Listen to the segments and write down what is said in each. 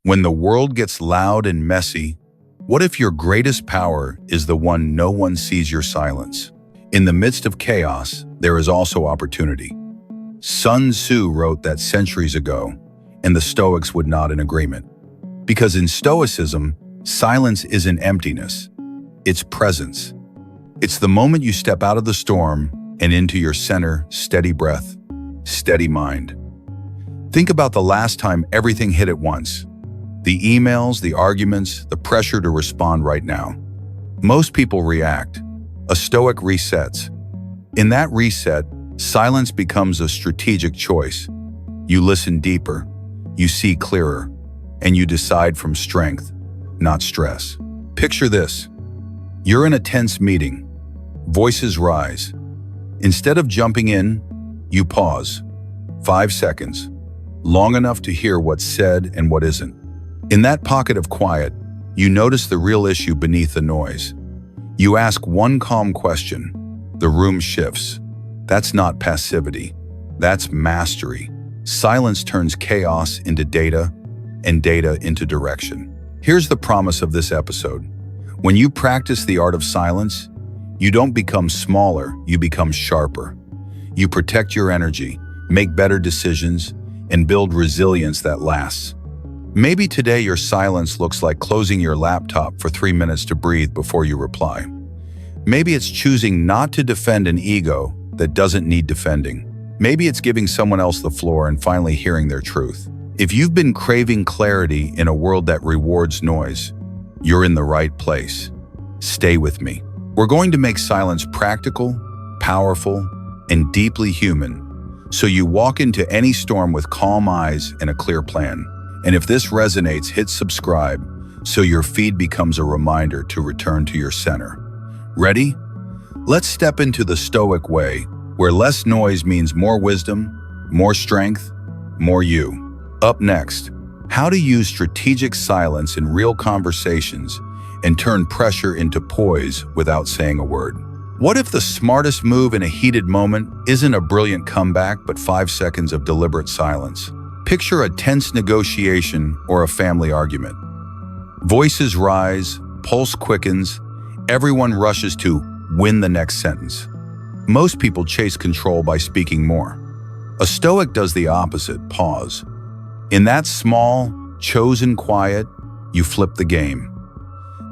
When the world gets loud and messy, what if your greatest power is the one no one sees your silence? In the midst of chaos, there is also opportunity. Sun Tzu wrote that centuries ago, and the Stoics would nod in agreement. Because in Stoicism, silence isn't emptiness, it's presence. It's the moment you step out of the storm and into your center, steady breath, steady mind. Think about the last time everything hit at once. The emails, the arguments, the pressure to respond right now. Most people react. A Stoic resets. In that reset, silence becomes a strategic choice. You listen deeper, you see clearer, and you decide from strength, not stress. Picture this. You're in a tense meeting. Voices rise. Instead of jumping in, you pause. 5 seconds. Long enough to hear what's said and what isn't. In that pocket of quiet, you notice the real issue beneath the noise. You ask one calm question. The room shifts. That's not passivity. That's mastery. Silence turns chaos into data and data into direction. Here's the promise of this episode. When you practice the art of silence, you don't become smaller, you become sharper. You protect your energy, make better decisions, and build resilience that lasts. Maybe today your silence looks like closing your laptop for 3 minutes to breathe before you reply. Maybe it's choosing not to defend an ego that doesn't need defending. Maybe it's giving someone else the floor and finally hearing their truth. If you've been craving clarity in a world that rewards noise, you're in the right place. Stay with me. We're going to make silence practical, powerful, and deeply human, so you walk into any storm with calm eyes and a clear plan. And if this resonates, hit subscribe so your feed becomes a reminder to return to your center. Ready? Let's step into the Stoic way, where less noise means more wisdom, more strength, more you. Up next, how to use strategic silence in real conversations and turn pressure into poise without saying a word. What if the smartest move in a heated moment isn't a brilliant comeback, but 5 seconds of deliberate silence? Picture a tense negotiation or a family argument. Voices rise, pulse quickens, everyone rushes to win the next sentence. Most people chase control by speaking more. A Stoic does the opposite, pause. In that small, chosen quiet, you flip the game.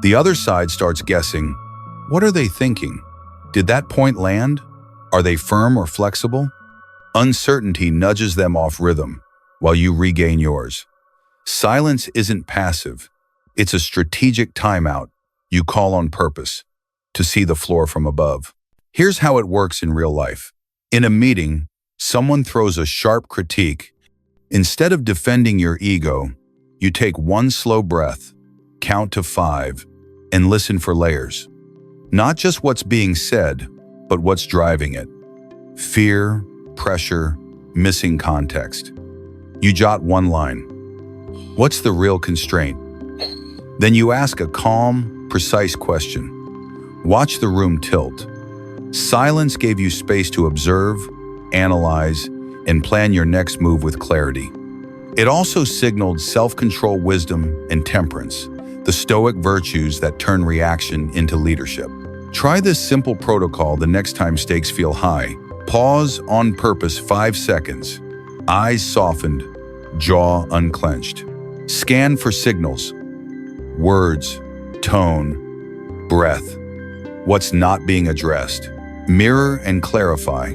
The other side starts guessing. What are they thinking? Did that point land? Are they firm or flexible? Uncertainty nudges them off rhythm, while you regain yours. Silence isn't passive. It's a strategic timeout you call on purpose to see the floor from above. Here's how it works in real life. In a meeting, someone throws a sharp critique. Instead of defending your ego, you take one slow breath, count to 5, and listen for layers. Not just what's being said, but what's driving it. Fear, pressure, missing context. You jot one line. What's the real constraint? Then you ask a calm, precise question. Watch the room tilt. Silence gave you space to observe, analyze, and plan your next move with clarity. It also signaled self-control, wisdom, and temperance, the Stoic virtues that turn reaction into leadership. Try this simple protocol the next time stakes feel high. Pause on purpose 5 seconds. Eyes softened, jaw unclenched. Scan for signals. Words, tone, breath. What's not being addressed? Mirror and clarify.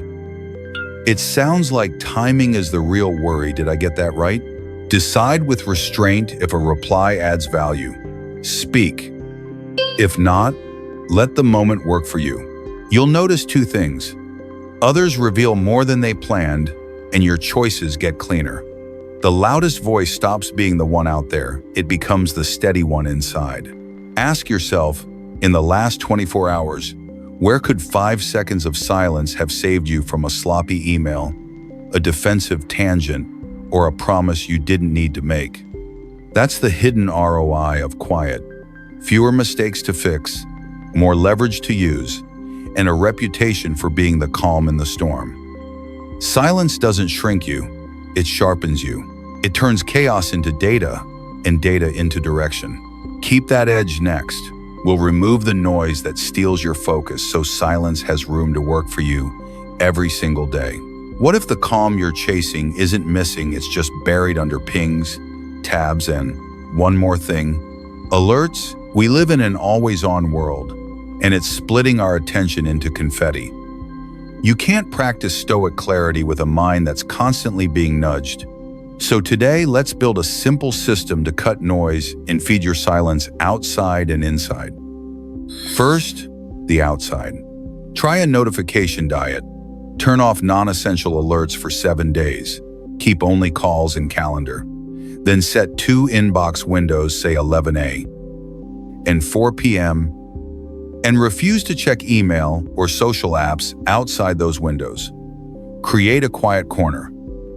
It sounds like timing is the real worry. Did I get that right? Decide with restraint if a reply adds value. Speak. If not, let the moment work for you. You'll notice 2 things. Others reveal more than they planned, and your choices get cleaner. The loudest voice stops being the one out there. It becomes the steady one inside. Ask yourself, in the last 24 hours, where could 5 seconds of silence have saved you from a sloppy email, a defensive tangent, or a promise you didn't need to make? That's the hidden ROI of quiet. Fewer mistakes to fix, more leverage to use, and a reputation for being the calm in the storm. Silence doesn't shrink you, it sharpens you. It turns chaos into data, and data into direction. Keep that edge next. We'll remove the noise that steals your focus so silence has room to work for you every single day. What if the calm you're chasing isn't missing, it's just buried under pings, tabs, and one more thing, alerts? We live in an always-on world, and it's splitting our attention into confetti. You can't practice stoic clarity with a mind that's constantly being nudged. So today, let's build a simple system to cut noise and feed your silence outside and inside. First, the outside. Try a notification diet. Turn off non-essential alerts for 7 days. Keep only calls and calendar. Then set 2 inbox windows, say 11 a.m. and 4 p.m., and refuse to check email or social apps outside those windows. Create a quiet corner.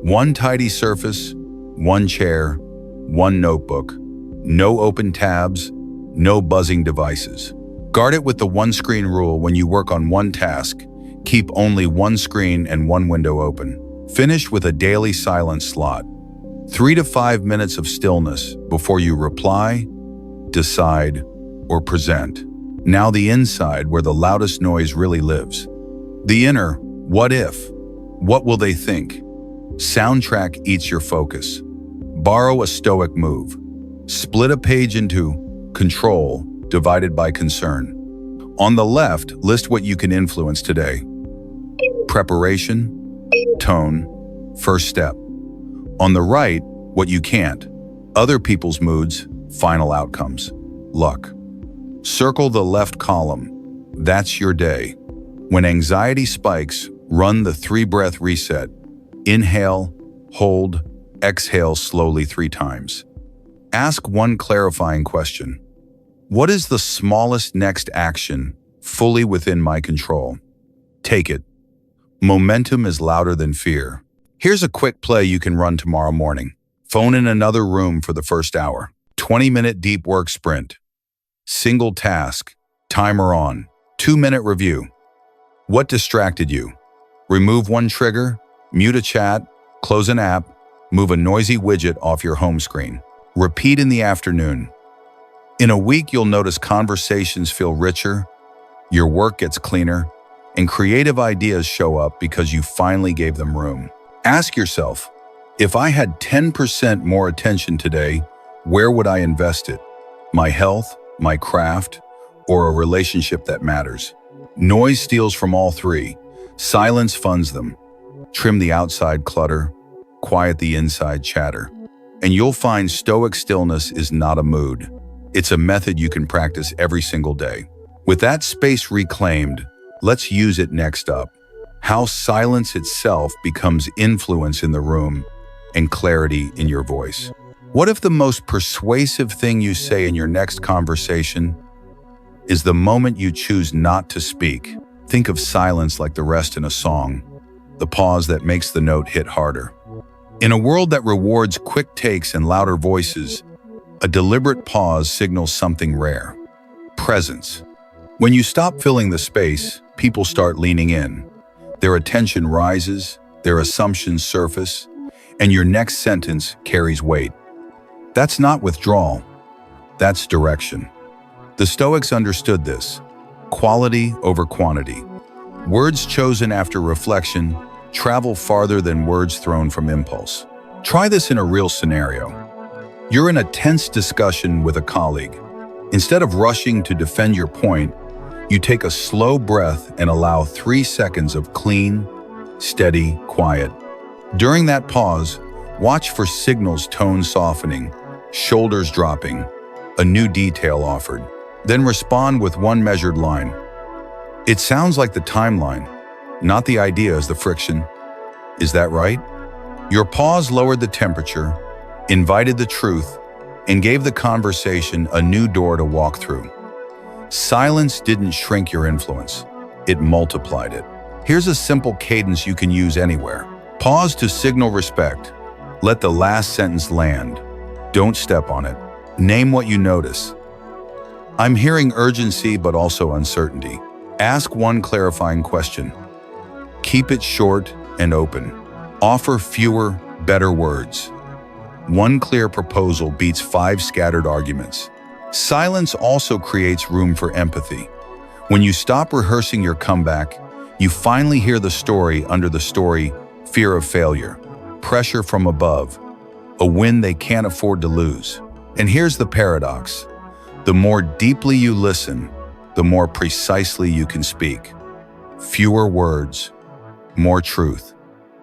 One tidy surface, one chair, one notebook, no open tabs, no buzzing devices. Guard it with the one-screen rule. When you work on one task, keep only one screen and one window open. Finish with a daily silence slot. 3 to 5 minutes of stillness before you reply, decide, or present. Now the inside, where the loudest noise really lives. The inner, what if? What will they think? Soundtrack eats your focus. Borrow a stoic move. Split a page into control divided by concern. On the left, list what you can influence today. Preparation, tone, first step. On the right, what you can't. Other people's moods, final outcomes. Luck. Circle the left column. That's your day. When anxiety spikes, run the 3-breath reset. Inhale, hold, exhale slowly 3 times. Ask one clarifying question. What is the smallest next action fully within my control? Take it. Momentum is louder than fear. Here's a quick play you can run tomorrow morning. Phone in another room for the first hour. 20-minute deep work sprint. Single task. Timer on. 2-minute review. What distracted you? Remove one trigger, mute a chat, close an app, move a noisy widget off your home screen. Repeat in the afternoon. In a week, you'll notice conversations feel richer, your work gets cleaner, and creative ideas show up because you finally gave them room. Ask yourself, if I had 10% more attention today, where would I invest it? My health, my craft, or a relationship that matters? Noise steals from all 3. Silence funds them. Trim the outside clutter, quiet the inside chatter. And you'll find stoic stillness is not a mood. It's a method you can practice every single day. With that space reclaimed, let's use it next up. How silence itself becomes influence in the room and clarity in your voice. What if the most persuasive thing you say in your next conversation is the moment you choose not to speak? Think of silence like the rest in a song, the pause that makes the note hit harder. In a world that rewards quick takes and louder voices, a deliberate pause signals something rare: presence. When you stop filling the space, people start leaning in. Their attention rises, their assumptions surface, and your next sentence carries weight. That's not withdrawal, that's direction. The Stoics understood this: quality over quantity. Words chosen after reflection travel farther than words thrown from impulse. Try this in a real scenario. You're in a tense discussion with a colleague. Instead of rushing to defend your point, you take a slow breath and allow 3 seconds of clean, steady, quiet. During that pause, watch for signals: tone softening, shoulders dropping, a new detail offered. Then respond with one measured line. It sounds like the timeline, not the idea is the friction. Is that right? Your pause lowered the temperature, invited the truth, and gave the conversation a new door to walk through. Silence didn't shrink your influence, it multiplied it. Here's a simple cadence you can use anywhere. Pause to signal respect. Let the last sentence land. Don't step on it. Name what you notice. I'm hearing urgency but also uncertainty. Ask one clarifying question. Keep it short and open. Offer fewer, better words. One clear proposal beats 5 scattered arguments. Silence also creates room for empathy. When you stop rehearsing your comeback, you finally hear the story under the story: fear of failure, pressure from above, a win they can't afford to lose. And here's the paradox. The more deeply you listen, the more precisely you can speak. Fewer words, more truth.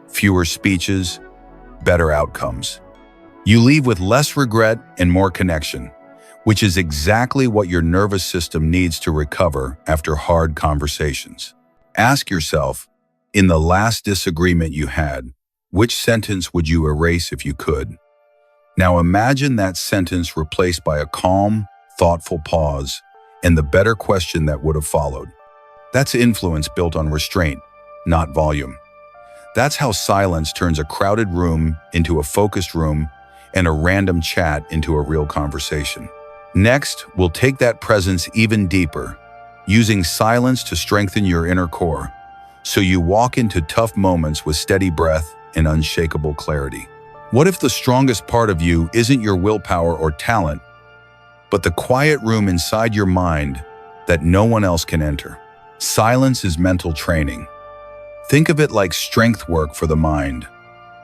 Fewer speeches, better outcomes. You leave with less regret and more connection, which is exactly what your nervous system needs to recover after hard conversations. Ask yourself, in the last disagreement you had, which sentence would you erase if you could? Now imagine that sentence replaced by a calm, thoughtful pause and the better question that would have followed. That's influence built on restraint, not volume. That's how silence turns a crowded room into a focused room and a random chat into a real conversation. Next, we'll take that presence even deeper, using silence to strengthen your inner core, so you walk into tough moments with steady breath and unshakable clarity. What if the strongest part of you isn't your willpower or talent, but the quiet room inside your mind that no one else can enter? Silence is mental training. Think of it like strength work for the mind.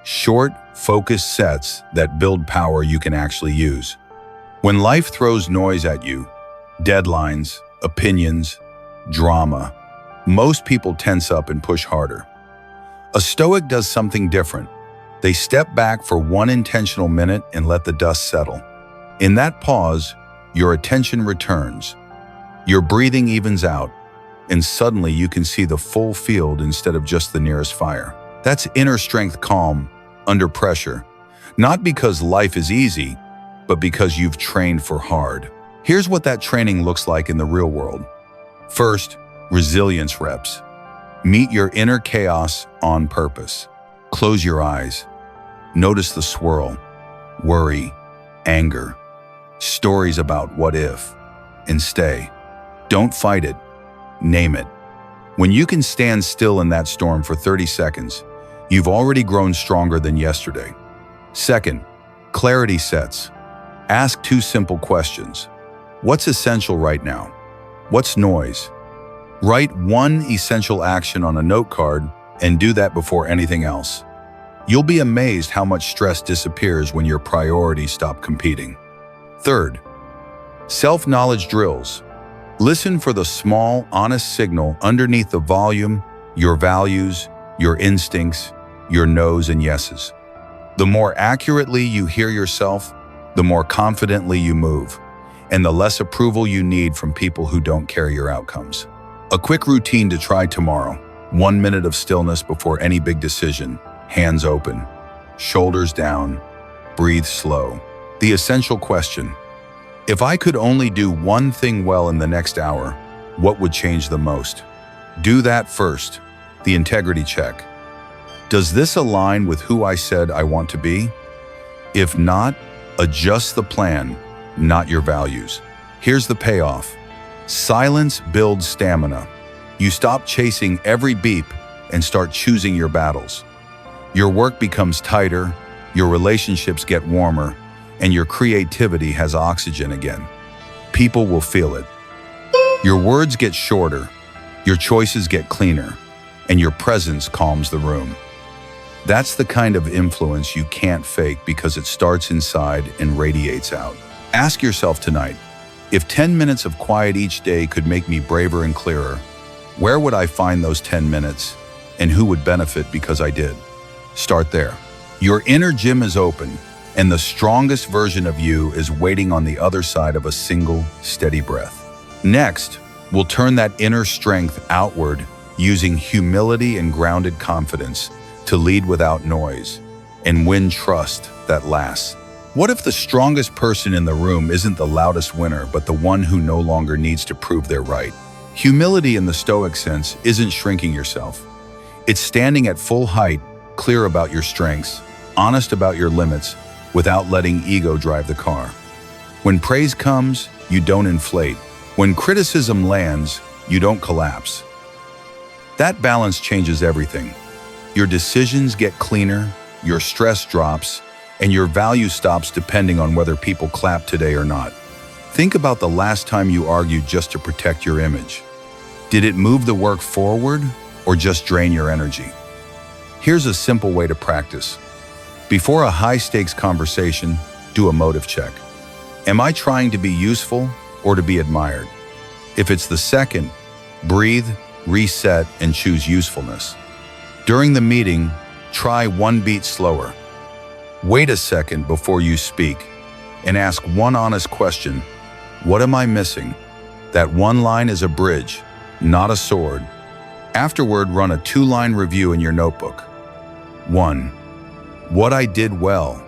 Short, focused sets that build power you can actually use. When life throws noise at you, deadlines, opinions, drama, most people tense up and push harder. A Stoic does something different. They step back for one intentional minute and let the dust settle. In that pause, your attention returns. Your breathing evens out, and suddenly you can see the full field instead of just the nearest fire. That's inner strength calm, under pressure, not because life is easy, but because you've trained for hard. Here's what that training looks like in the real world. First, resilience reps. Meet your inner chaos on purpose. Close your eyes. Notice the swirl, worry, anger, stories about what if, and stay. Don't fight it, name it. When you can stand still in that storm for 30 seconds, you've already grown stronger than yesterday. Second, clarity sets. Ask 2 simple questions. What's essential right now? What's noise? Write 1 essential action on a note card and do that before anything else. You'll be amazed how much stress disappears when your priorities stop competing. Third, self-knowledge drills. Listen for the small, honest signal underneath the volume, your values, your instincts, your no's and yeses. The more accurately you hear yourself, the more confidently you move, and the less approval you need from people who don't care your outcomes. A quick routine to try tomorrow. 1 minute of stillness before any big decision. Hands open, shoulders down, breathe slow. The essential question: if I could only do one thing well in the next hour, what would change the most? Do that first. The integrity check. Does this align with who I said I want to be? If not, adjust the plan, not your values. Here's the payoff. Silence builds stamina. You stop chasing every beep and start choosing your battles. Your work becomes tighter, your relationships get warmer, and your creativity has oxygen again. People will feel it. Your words get shorter, your choices get cleaner, and your presence calms the room. That's the kind of influence you can't fake because it starts inside and radiates out. Ask yourself tonight, if 10 minutes of quiet each day could make me braver and clearer, where would I find those 10 minutes, and who would benefit because I did? Start there. Your inner gym is open, and the strongest version of you is waiting on the other side of a single, steady breath. Next, we'll turn that inner strength outward using humility and grounded confidence to lead without noise and win trust that lasts. What if the strongest person in the room isn't the loudest winner, but the one who no longer needs to prove they're right? Humility in the Stoic sense isn't shrinking yourself. It's standing at full height, clear about your strengths, honest about your limits, without letting ego drive the car. When praise comes, you don't inflate. When criticism lands, you don't collapse. That balance changes everything. Your decisions get cleaner, your stress drops, and your value stops depending on whether people clap today or not. Think about the last time you argued just to protect your image. Did it move the work forward or just drain your energy? Here's a simple way to practice. Before a high-stakes conversation, do a motive check. Am I trying to be useful or to be admired? If it's the second, breathe, reset, and choose usefulness. During the meeting, try one beat slower. Wait a second before you speak and ask one honest question. What am I missing? That one line is a bridge, not a sword. Afterward, run a 2-line review in your notebook. 1. What I did well.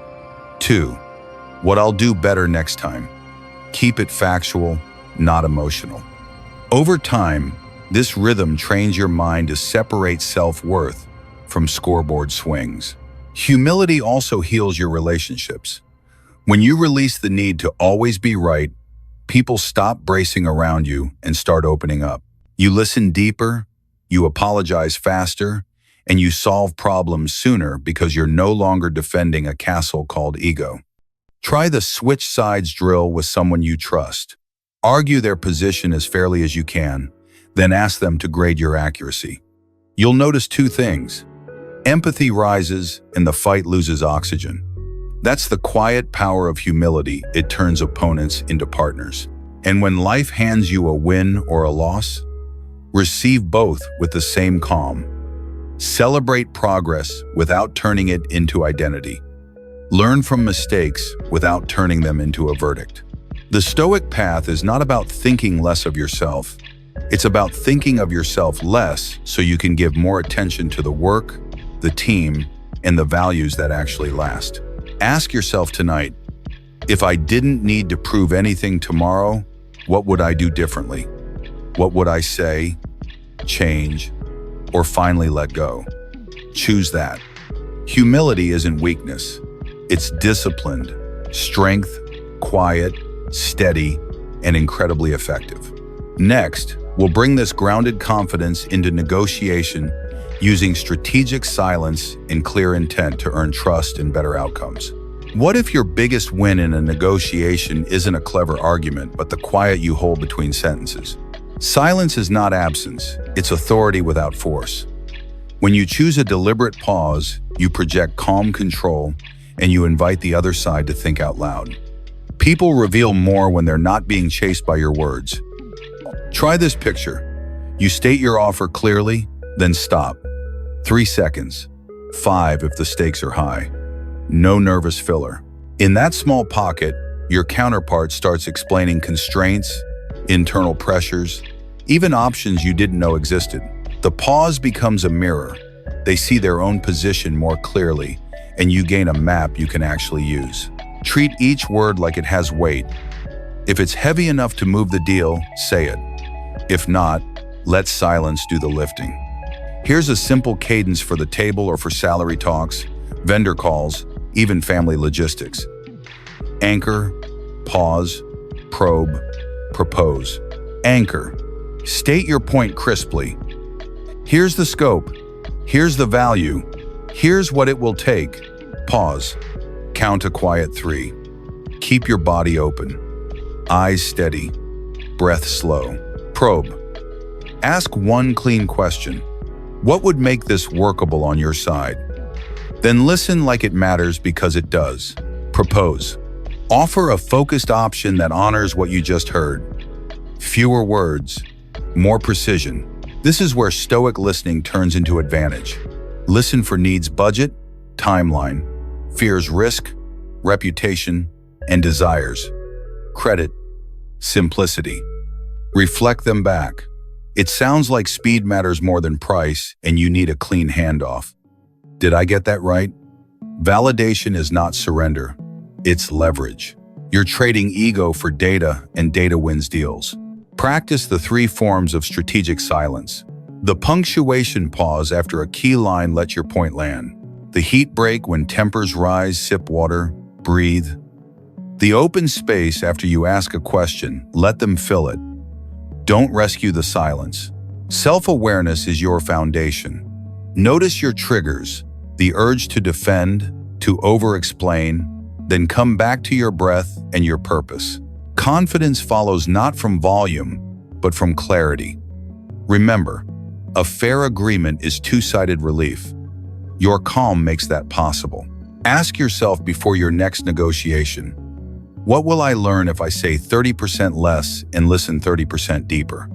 2. What I'll do better next time. Keep it factual, not emotional. Over time, this rhythm trains your mind to separate self-worth from scoreboard swings. Humility also heals your relationships. When you release the need to always be right, people stop bracing around you and start opening up. You listen deeper, you apologize faster, and you solve problems sooner because you're no longer defending a castle called ego. Try the switch sides drill with someone you trust. Argue their position as fairly as you can, then ask them to grade your accuracy. You'll notice 2 things. Empathy rises and the fight loses oxygen. That's the quiet power of humility. It turns opponents into partners. And when life hands you a win or a loss, receive both with the same calm. Celebrate progress without turning it into identity. Learn from mistakes without turning them into a verdict. The Stoic path is not about thinking less of yourself. It's about thinking of yourself less so you can give more attention to the work, the team, and the values that actually last. Ask yourself tonight, if I didn't need to prove anything tomorrow, what would I do differently? What would I say, change, or finally let go? Choose that. Humility isn't weakness. It's disciplined, strength, quiet, steady, and incredibly effective. Next, we'll bring this grounded confidence into negotiation using strategic silence and clear intent to earn trust and better outcomes. What if your biggest win in a negotiation isn't a clever argument, but the quiet you hold between sentences? Silence is not absence, it's authority without force. When you choose a deliberate pause, you project calm control and you invite the other side to think out loud. People reveal more when they're not being chased by your words. Try this picture. You state your offer clearly, then stop. 3 seconds. 5 if the stakes are high. No nervous filler. In that small pocket, your counterpart starts explaining constraints, internal pressures, even options you didn't know existed. The pause becomes a mirror. They see their own position more clearly, and you gain a map you can actually use. Treat each word like it has weight. If it's heavy enough to move the deal, say it. If not, let silence do the lifting. Here's a simple cadence for the table or for salary talks, vendor calls, even family logistics. Anchor, pause, probe, propose. Anchor. State your point crisply. Here's the scope. Here's the value. Here's what it will take. Pause. Count a quiet 3. Keep your body open. Eyes steady. Breath slow. Probe. Ask one clean question. What would make this workable on your side? Then listen like it matters because it does. Propose. Offer a focused option that honors what you just heard. Fewer words, more precision. This is where Stoic listening turns into advantage. Listen for needs budget, timeline, fears risk, reputation, and desires. Credit, simplicity. Reflect them back. It sounds like speed matters more than price and you need a clean handoff. Did I get that right? Validation is not surrender, it's leverage. You're trading ego for data and data wins deals. Practice the 3 forms of strategic silence. The punctuation pause after a key line lets your point land. The heat break when tempers rise, sip water, breathe. The open space after you ask a question, let them fill it. Don't rescue the silence. Self-awareness is your foundation. Notice your triggers, the urge to defend, to over-explain, then come back to your breath and your purpose. Confidence follows not from volume, but from clarity. Remember, a fair agreement is two-sided relief. Your calm makes that possible. Ask yourself before your next negotiation, what will I learn if I say 30% less and listen 30% deeper?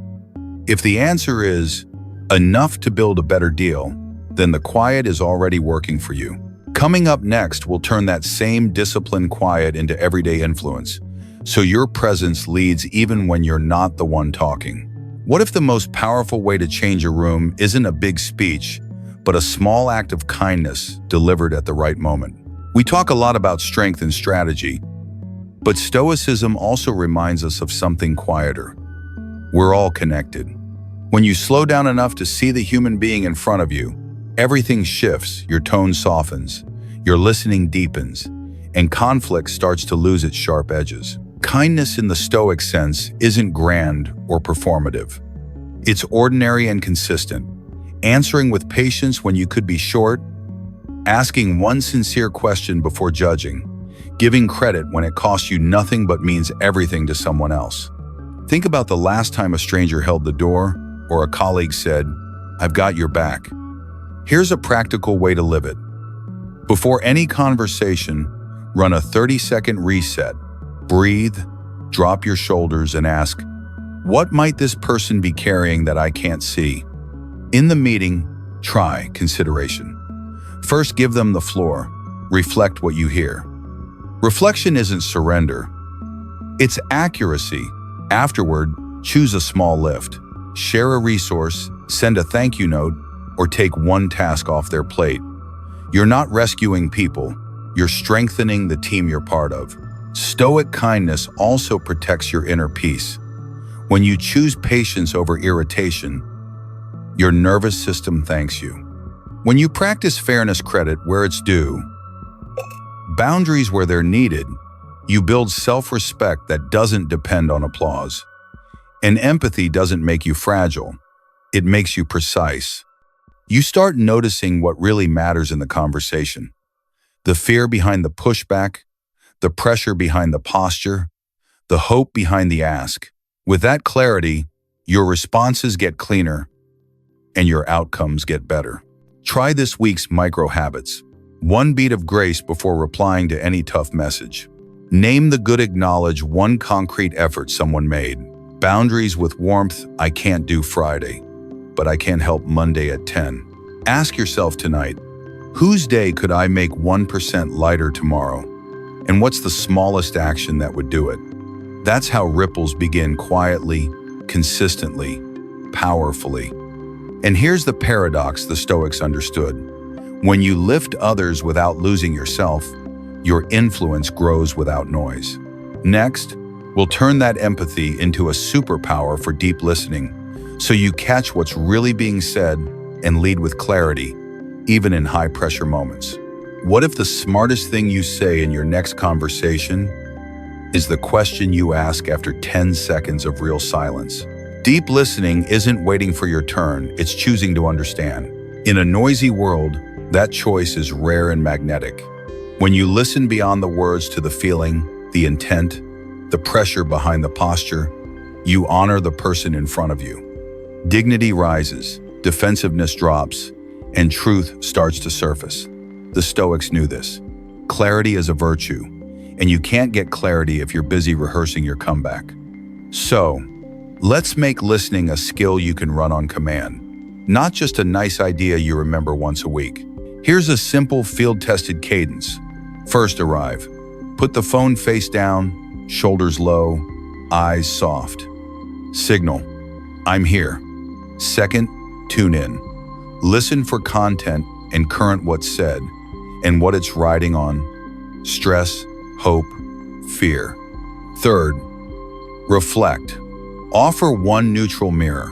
If the answer is enough to build a better deal, then the quiet is already working for you. Coming up next, we'll turn that same disciplined quiet into everyday influence, so your presence leads even when you're not the one talking. What if the most powerful way to change a room isn't a big speech, but a small act of kindness delivered at the right moment? We talk a lot about strength and strategy, but Stoicism also reminds us of something quieter. We're all connected. When you slow down enough to see the human being in front of you, everything shifts, your tone softens, your listening deepens, and conflict starts to lose its sharp edges. Kindness in the Stoic sense isn't grand or performative. It's ordinary and consistent, answering with patience when you could be short, asking one sincere question before judging, giving credit when it costs you nothing but means everything to someone else. Think about the last time a stranger held the door or a colleague said, "I've got your back." Here's a practical way to live it. Before any conversation, run a 30-second reset. Breathe, drop your shoulders, and ask, what might this person be carrying that I can't see? In the meeting, try consideration. First, give them the floor. Reflect what you hear. Reflection isn't surrender. It's accuracy. Afterward, choose a small lift. Share a resource, send a thank you note, or take one task off their plate. You're not rescuing people. You're strengthening the team you're part of. Stoic kindness also protects your inner peace. When you choose patience over irritation, your nervous system thanks you. When you practice fairness, credit where it's due, boundaries where they're needed, you build self-respect that doesn't depend on applause. And empathy doesn't make you fragile. It makes you precise. You start noticing what really matters in the conversation. The fear behind the pushback, the pressure behind the posture, the hope behind the ask. With that clarity, your responses get cleaner and your outcomes get better. Try this week's micro habits. One beat of grace before replying to any tough message. Name the good, acknowledge one concrete effort someone made. Boundaries with warmth, I can't do Friday, but I can help Monday at 10. Ask yourself tonight, whose day could I make 1% lighter tomorrow? And what's the smallest action that would do it? That's how ripples begin, quietly, consistently, powerfully. And here's the paradox the Stoics understood. When you lift others without losing yourself, your influence grows without noise. Next, we'll turn that empathy into a superpower for deep listening, so you catch what's really being said and lead with clarity, even in high-pressure moments. What if the smartest thing you say in your next conversation is the question you ask after 10 seconds of real silence? Deep listening isn't waiting for your turn, it's choosing to understand. In a noisy world, that choice is rare and magnetic. When you listen beyond the words to the feeling, the intent, the pressure behind the posture, you honor the person in front of you. Dignity rises, defensiveness drops, and truth starts to surface. The Stoics knew this. Clarity is a virtue, and you can't get clarity if you're busy rehearsing your comeback. So, let's make listening a skill you can run on command, not just a nice idea you remember once a week. Here's a simple field-tested cadence. First, arrive. Put the phone face down, shoulders low, eyes soft. Signal, I'm here. Second, tune in. Listen for content and current what's said and what it's riding on. Stress, hope, fear. Third, reflect. Offer one neutral mirror.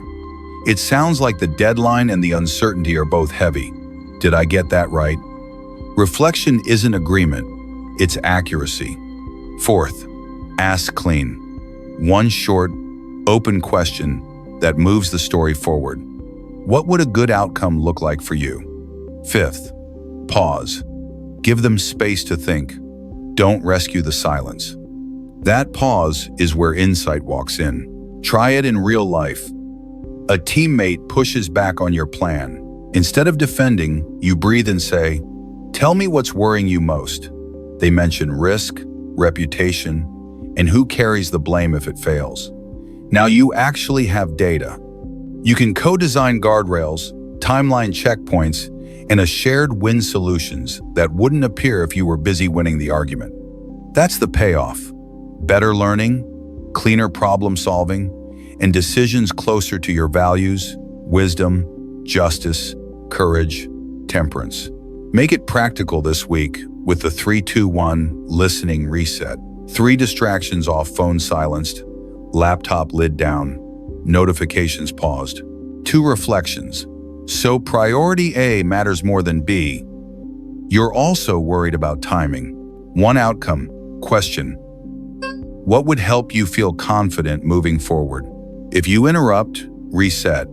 It sounds like the deadline and the uncertainty are both heavy. Did I get that right? Reflection isn't agreement, it's accuracy. Fourth, ask clean. One short, open question that moves the story forward. What would a good outcome look like for you? Fifth, pause. Give them space to think. Don't rescue the silence. That pause is where insight walks in. Try it in real life. A teammate pushes back on your plan. Instead of defending, you breathe and say, "Tell me what's worrying you most." They mention risk, reputation, and who carries the blame if it fails. Now you actually have data. You can co-design guardrails, timeline checkpoints, and a shared win solutions that wouldn't appear if you were busy winning the argument. That's the payoff. Better learning, cleaner problem solving, and decisions closer to your values, wisdom, justice, courage, temperance. Make it practical this week with the 3-2-1 listening reset. 3 distractions off: phone silenced, laptop lid down, notifications paused. 2 reflections. So priority A matters more than B. You're also worried about timing. 1 outcome. Question: what would help you feel confident moving forward? If you interrupt, reset.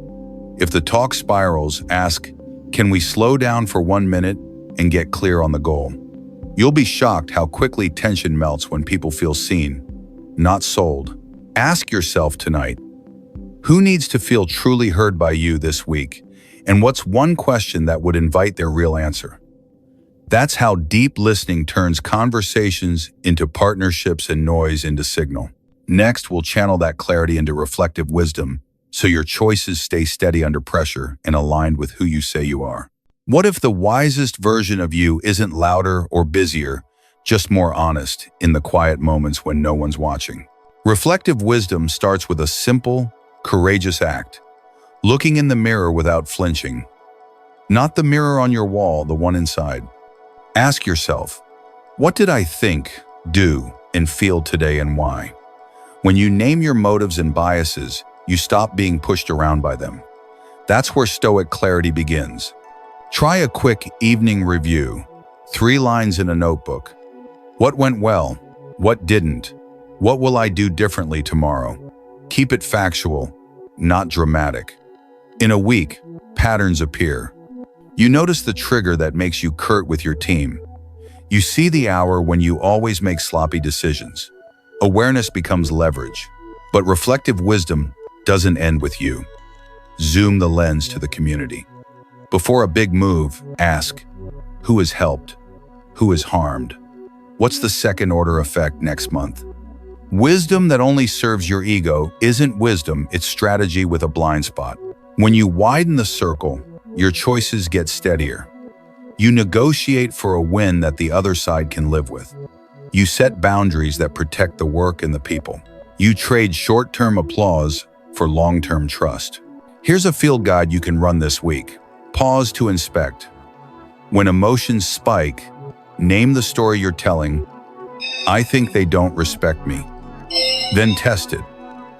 If the talk spirals, ask, "Can we slow down for 1 minute and get clear on the goal?" You'll be shocked how quickly tension melts when people feel seen, not sold. Ask yourself tonight, who needs to feel truly heard by you this week? And what's one question that would invite their real answer? That's how deep listening turns conversations into partnerships and noise into signal. Next, we'll channel that clarity into reflective wisdom so your choices stay steady under pressure and aligned with who you say you are. What if the wisest version of you isn't louder or busier, just more honest in the quiet moments when no one's watching? Reflective wisdom starts with a simple, courageous act. Looking in the mirror without flinching. Not the mirror on your wall, the one inside. Ask yourself, what did I think, do, and feel today and why? When you name your motives and biases, you stop being pushed around by them. That's where Stoic clarity begins. Try a quick evening review. 3 lines in a notebook. What went well? What didn't? What will I do differently tomorrow? Keep it factual, not dramatic. In a week, patterns appear. You notice the trigger that makes you curt with your team. You see the hour when you always make sloppy decisions. Awareness becomes leverage. But reflective wisdom doesn't end with you. Zoom the lens to the community. Before a big move, ask, who has helped? Who is harmed? What's the second-order effect next month? Wisdom that only serves your ego isn't wisdom, it's strategy with a blind spot. When you widen the circle, your choices get steadier. You negotiate for a win that the other side can live with. You set boundaries that protect the work and the people. You trade short-term applause for long-term trust. Here's a field guide you can run this week. Pause to inspect. When emotions spike, name the story you're telling. I think they don't respect me. Then test it.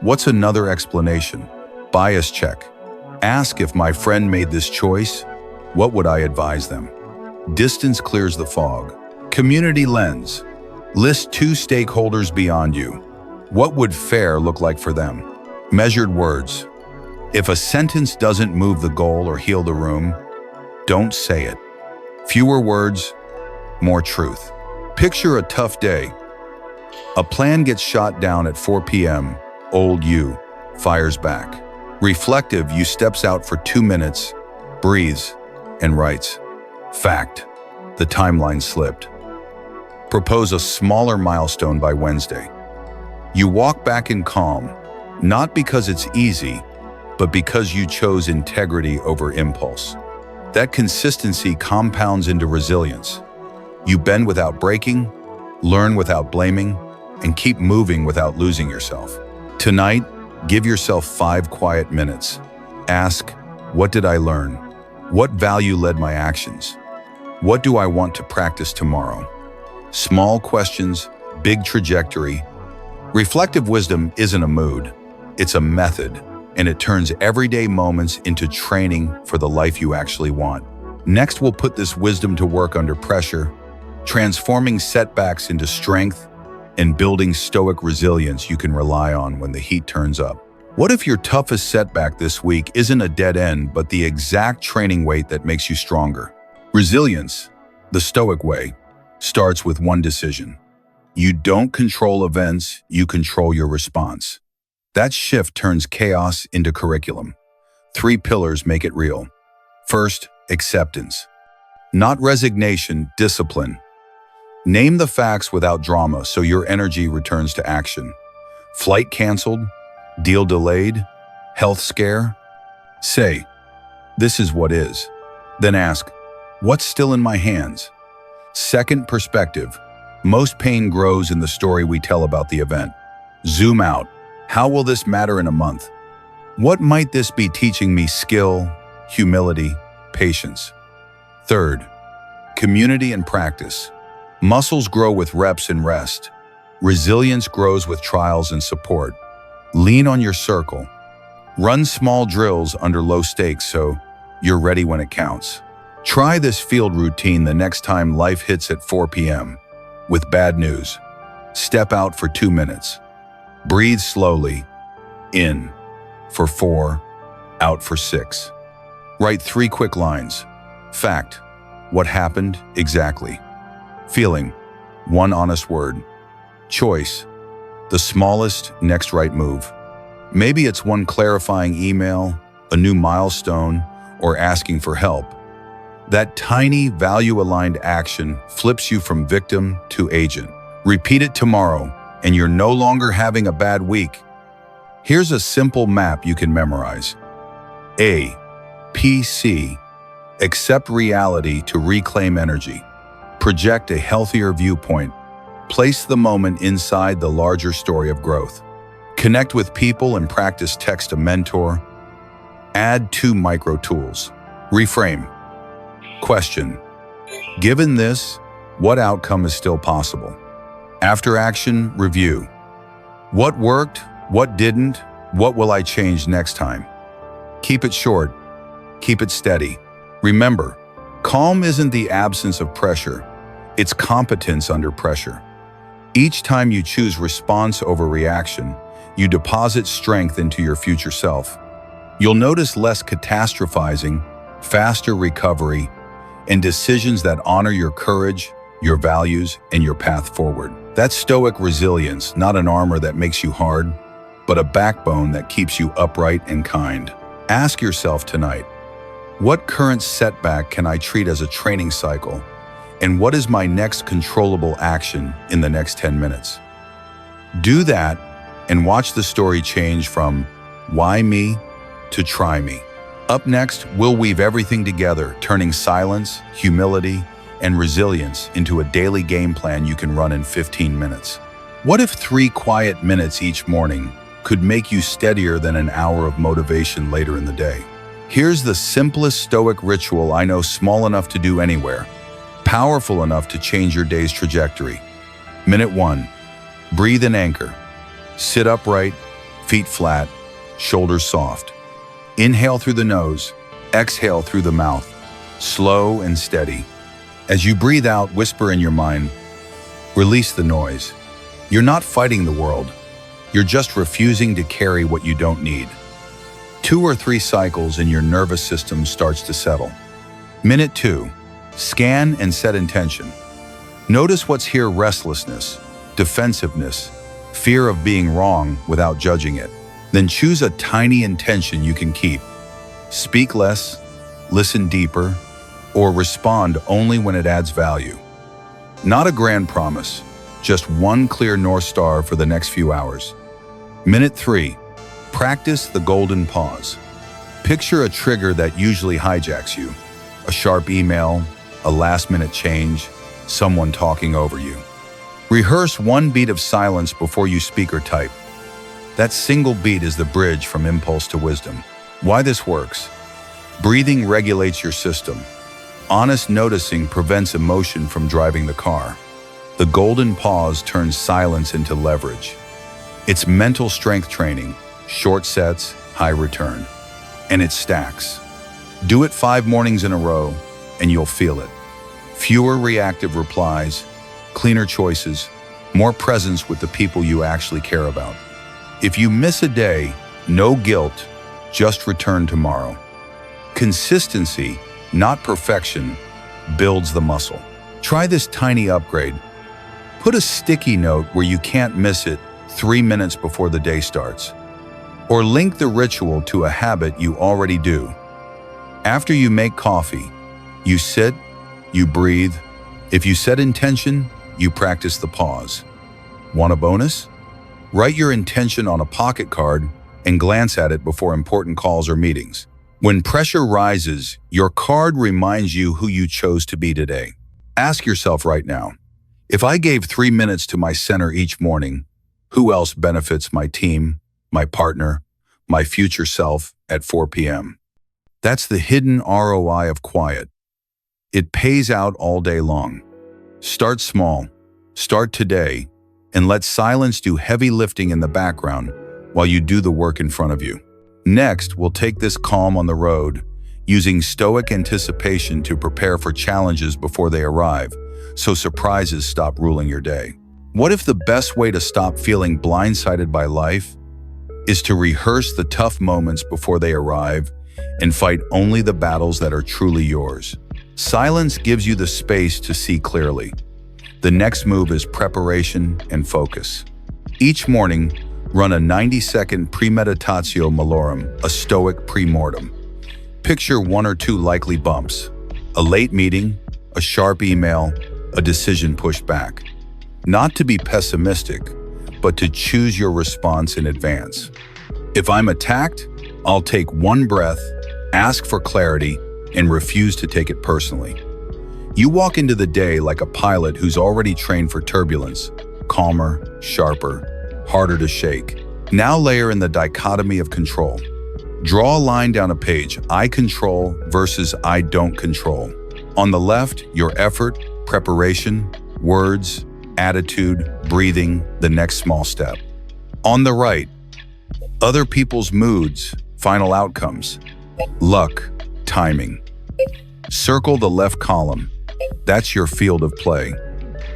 What's another explanation? Bias check. Ask, if my friend made this choice, what would I advise them? Distance clears the fog. Community lens. List 2 stakeholders beyond you. What would fair look like for them? Measured words. If a sentence doesn't move the goal or heal the room, don't say it. Fewer words, more truth. Picture a tough day. A plan gets shot down at 4 p.m. Old you fires back. Reflective you steps out for 2 minutes, breathes, and writes, fact, the timeline slipped. Propose a smaller milestone by Wednesday. You walk back in calm, not because it's easy, but because you chose integrity over impulse. That consistency compounds into resilience. You bend without breaking, learn without blaming, and keep moving without losing yourself. Tonight, give yourself 5 quiet minutes. Ask, what did I learn? What value led my actions? What do I want to practice tomorrow? Small questions, big trajectory. Reflective wisdom isn't a mood, it's a method, and it turns everyday moments into training for the life you actually want. Next, we'll put this wisdom to work under pressure, transforming setbacks into strength and building stoic resilience you can rely on when the heat turns up. What if your toughest setback this week isn't a dead end, but the exact training weight that makes you stronger? Resilience, The Stoic way starts with one decision. You don't control events, you control your response. That shift turns chaos into curriculum. 3 pillars make it real. First, acceptance. Not resignation, discipline. Name the facts without drama so your energy returns to action. Flight canceled, deal delayed, health scare. Say, this is what is. Then ask, what's still in my hands? Second, perspective. Most pain grows in the story we tell about the event. Zoom out. How will this matter in a month? What might this be teaching me? Skill, humility, patience. Third, community and practice. Muscles grow with reps and rest. Resilience grows with trials and support. Lean on your circle. Run small drills under low stakes so you're ready when it counts. Try this field routine the next time life hits at 4 p.m. with bad news. Step out for 2 minutes. Breathe slowly. In for 4, out for 6. Write 3 quick lines. Fact, what happened exactly. Feeling, 1 honest word. Choice, the smallest next right move. Maybe it's 1 clarifying email, a new milestone, or asking for help. That tiny, value-aligned action flips you from victim to agent. Repeat it tomorrow, and you're no longer having a bad week. Here's a simple map you can memorize. A. PC. Accept reality to reclaim energy. Project a healthier viewpoint. Place the moment inside the larger story of growth. Connect with people and practice text a mentor. Add 2 micro tools. Reframe. Question. Given this, what outcome is still possible? After action, review. What worked? What didn't? What will I change next time? Keep it short. Keep it steady. Remember, calm isn't the absence of pressure. It's competence under pressure. Each time you choose response over reaction, you deposit strength into your future self. You'll notice less catastrophizing, faster recovery, and decisions that honor your courage, your values, and your path forward. That's Stoic resilience, not an armor that makes you hard, but a backbone that keeps you upright and kind. Ask yourself tonight, what current setback can I treat as a training cycle? And what is my next controllable action in the next 10 minutes? Do that and watch the story change from why me to try me. Up next, we'll weave everything together, turning silence, humility, and resilience into a daily game plan you can run in 15 minutes. What if 3 quiet minutes each morning could make you steadier than an hour of motivation later in the day? Here's the simplest Stoic ritual I know, small enough to do anywhere, powerful enough to change your day's trajectory. Minute 1, breathe and anchor. Sit upright, feet flat, shoulders soft. Inhale through the nose, exhale through the mouth, slow and steady. As you breathe out, whisper in your mind, release the noise. You're not fighting the world. You're just refusing to carry what you don't need. 2 or 3 cycles and your nervous system starts to settle. Minute 2, scan and set intention. Notice what's here: restlessness, defensiveness, fear of being wrong without judging it. Then choose a tiny intention you can keep. Speak less, listen deeper, or respond only when it adds value. Not a grand promise, just 1 clear North Star for the next few hours. Minute 3, practice the golden pause. Picture a trigger that usually hijacks you. A sharp email, a last-minute change, someone talking over you. Rehearse 1 beat of silence before you speak or type. That single beat is the bridge from impulse to wisdom. Why this works? Breathing regulates your system. Honest noticing prevents emotion from driving the car. The golden pause turns silence into leverage. It's mental strength training, short sets, high return. And it stacks. Do it 5 mornings in a row, and you'll feel it. Fewer reactive replies, cleaner choices, more presence with the people you actually care about. If you miss a day, no guilt, just return tomorrow. Consistency, not perfection, builds the muscle. Try this tiny upgrade. Put a sticky note where you can't miss it 3 minutes before the day starts. Or link the ritual to a habit you already do. After you make coffee, you sit, you breathe. If you set intention, you practice the pause. Want a bonus? Write your intention on a pocket card and glance at it before important calls or meetings. When pressure rises, your card reminds you who you chose to be today. Ask yourself right now, if I gave 3 minutes to my center each morning, who else benefits my team, my partner, my future self at 4 p.m.? That's the hidden ROI of quiet. It pays out all day long. Start small, start today, and let silence do heavy lifting in the background while you do the work in front of you. Next, we'll take this calm on the road, using stoic anticipation to prepare for challenges before they arrive, so surprises stop ruling your day. What if the best way to stop feeling blindsided by life is to rehearse the tough moments before they arrive and fight only the battles that are truly yours? Silence gives you the space to see clearly. The next move is preparation and focus. Each morning, run a 90-second premeditatio malorum, a stoic pre-mortem. Picture 1 or 2 likely bumps: a late meeting, a sharp email, a decision pushed back. Not to be pessimistic, but to choose your response in advance. If I'm attacked, I'll take 1 breath, ask for clarity, and refuse to take it personally. You walk into the day like a pilot who's already trained for turbulence, calmer, sharper, harder to shake. Now layer in the dichotomy of control. Draw a line down a page, I control versus I don't control. On the left, your effort, preparation, words, attitude, breathing, the next small step. On the right, other people's moods, final outcomes, luck, timing. Circle the left column. That's your field of play.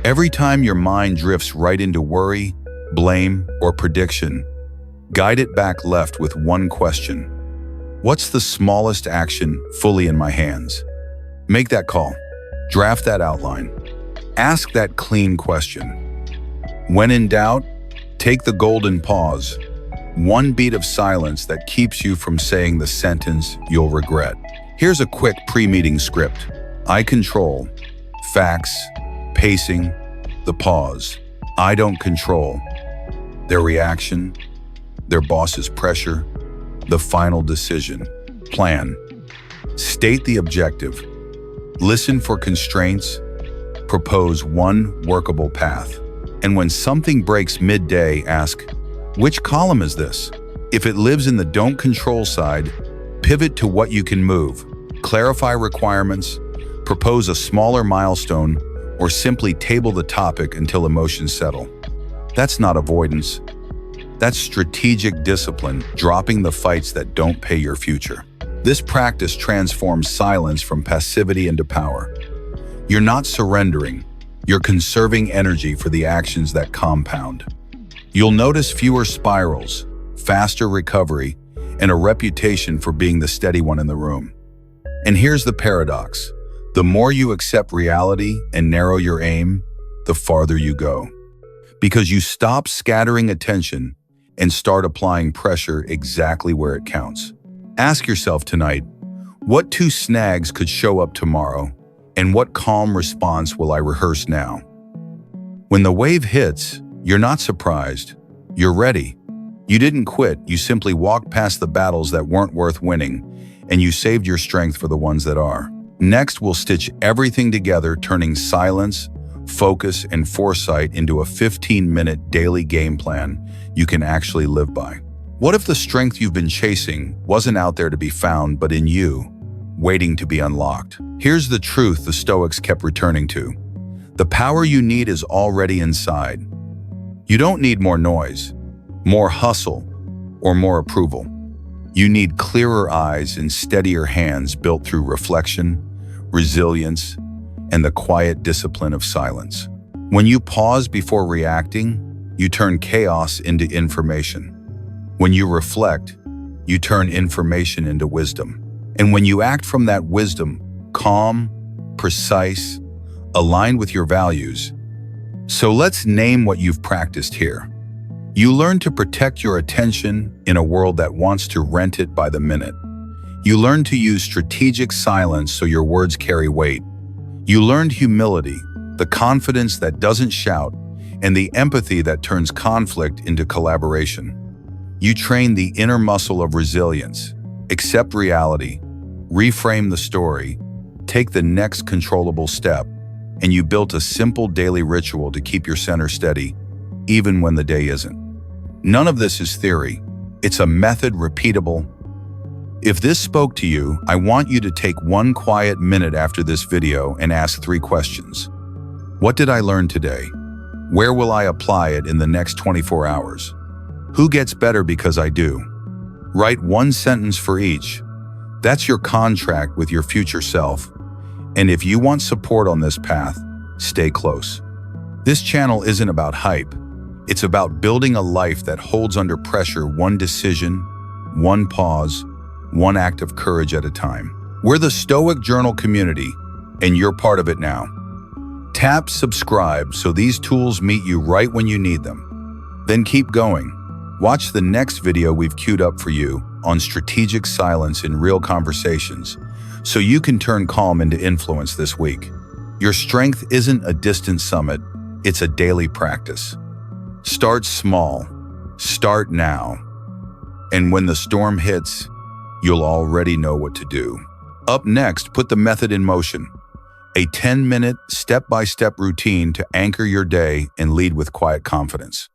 Every time your mind drifts right into worry, blame, or prediction, guide it back left with 1 question. What's the smallest action fully in my hands? Make that call. Draft that outline. Ask that clean question. When in doubt, take the golden pause. 1 beat of silence that keeps you from saying the sentence you'll regret. Here's a quick pre-meeting script. I control. Facts. Pacing. The pause. I don't control. Their reaction. Their boss's pressure. The final decision. Plan. State the objective. Listen for constraints. Propose 1 workable path. And when something breaks midday, ask, which column is this? If it lives in the don't control side, pivot to what you can move. Clarify requirements, propose a smaller milestone, or simply table the topic until emotions settle. That's not avoidance. That's strategic discipline, dropping the fights that don't pay your future. This practice transforms silence from passivity into power. You're not surrendering, you're conserving energy for the actions that compound. You'll notice fewer spirals, faster recovery, and a reputation for being the steady one in the room. And here's the paradox. The more you accept reality and narrow your aim, the farther you go. Because you stop scattering attention and start applying pressure exactly where it counts. Ask yourself tonight, what 2 snags could show up tomorrow, and what calm response will I rehearse now? When the wave hits, you're not surprised. You're ready. You didn't quit, you simply walked past the battles that weren't worth winning, and you saved your strength for the ones that are. Next, we'll stitch everything together, turning silence, focus, and foresight into a 15-minute daily game plan you can actually live by. What if the strength you've been chasing wasn't out there to be found, but in you, waiting to be unlocked? Here's the truth the Stoics kept returning to. The power you need is already inside. You don't need more noise, more hustle, or more approval. You need clearer eyes and steadier hands built through reflection, resilience, and the quiet discipline of silence. When you pause before reacting, you turn chaos into information. When you reflect, you turn information into wisdom. And when you act from that wisdom, calm, precise, aligned with your values. So let's name what you've practiced here. You learn to protect your attention in a world that wants to rent it by the minute. You learn to use strategic silence so your words carry weight. You learned humility, the confidence that doesn't shout, and the empathy that turns conflict into collaboration. You train the inner muscle of resilience. Accept reality, reframe the story, take the next controllable step, and you built a simple daily ritual to keep your center steady, even when the day isn't. None of this is theory. It's a method repeatable. If this spoke to you, I want you to take one quiet minute after this video and ask 3 questions. What did I learn today? Where will I apply it in the next 24 hours? Who gets better because I do? Write 1 sentence for each. That's your contract with your future self. And if you want support on this path, stay close. This channel isn't about hype. It's about building a life that holds under pressure, one decision, one pause, one act of courage at a time. We're the Stoic Journal community, and you're part of it now. Tap subscribe so these tools meet you right when you need them. Then keep going. Watch the next video we've queued up for you on strategic silence in real conversations, so you can turn calm into influence this week. Your strength isn't a distant summit, it's a daily practice. Start small. Start now. And when the storm hits, you'll already know what to do. Up next, put the method in motion. A 10-minute, step-by-step routine to anchor your day and lead with quiet confidence.